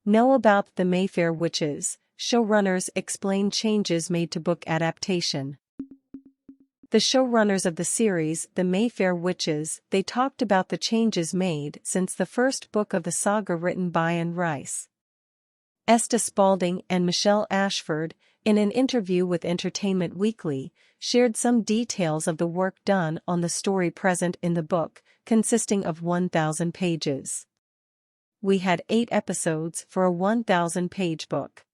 Know about the Mayfair witches. Showrunners explain changes made to book adaptation. The showrunners of the series, The Mayfair Witches, they talked about the changes made since the first book of the saga written by Anne Rice. Esta Spalding and Michelle Ashford, in an interview with Entertainment Weekly, shared some details of the work done on the story present in the book, consisting of 1,000 pages. We had 8 episodes for a 1,000-page book.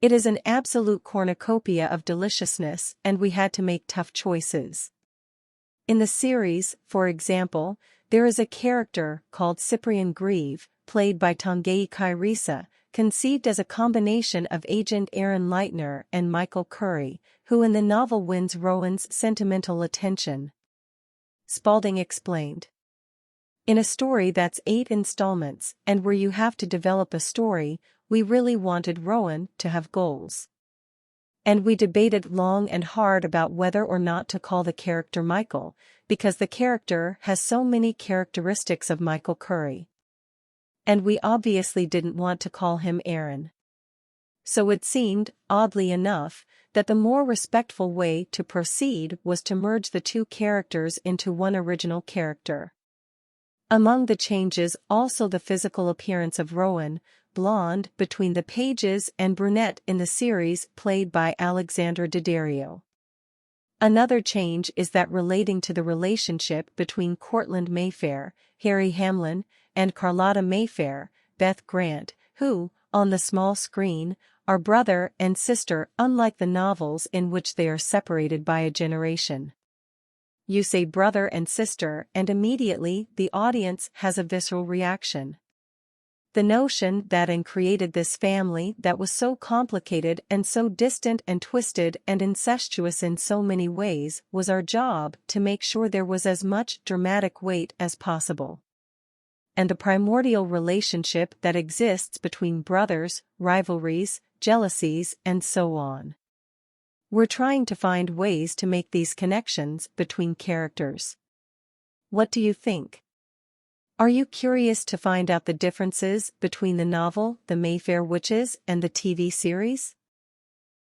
It is an absolute cornucopia of deliciousness, and we had to make tough choices. In the series, for example, there is a character called Cyprian Grieve, played by Tongai Kairisa, conceived as a combination of Agent Aaron Leitner and Michael Curry, who in the novel wins Rowan's sentimental attention. Spalding explained. In a story that's 8 installments, and where you have to develop a story, we really wanted Rowan to have goals. And we debated long and hard about whether or not to call the character Michael, because the character has so many characteristics of Michael Curry. And we obviously didn't want to call him Aaron. So it seemed, oddly enough, that the more respectful way to proceed was to merge the 2 characters into one original character. Among the changes also the physical appearance of Rowan, blonde between the pages and brunette in the series played by Alexandra Daddario. Another change is that relating to the relationship between Cortland Mayfair, Harry Hamlin, and Carlotta Mayfair, Beth Grant, who, on the small screen, are brother and sister unlike the novels in which they are separated by a generation. You say brother and sister and immediately the audience has a visceral reaction. The notion that Anne created this family that was so complicated and so distant and twisted and incestuous in so many ways was our job to make sure there was as much dramatic weight as possible. And the primordial relationship that exists between brothers, rivalries, jealousies, and so on. We're trying to find ways to make these connections between characters. What do you think? Are you curious to find out the differences between the novel, The Mayfair Witches, and the TV series?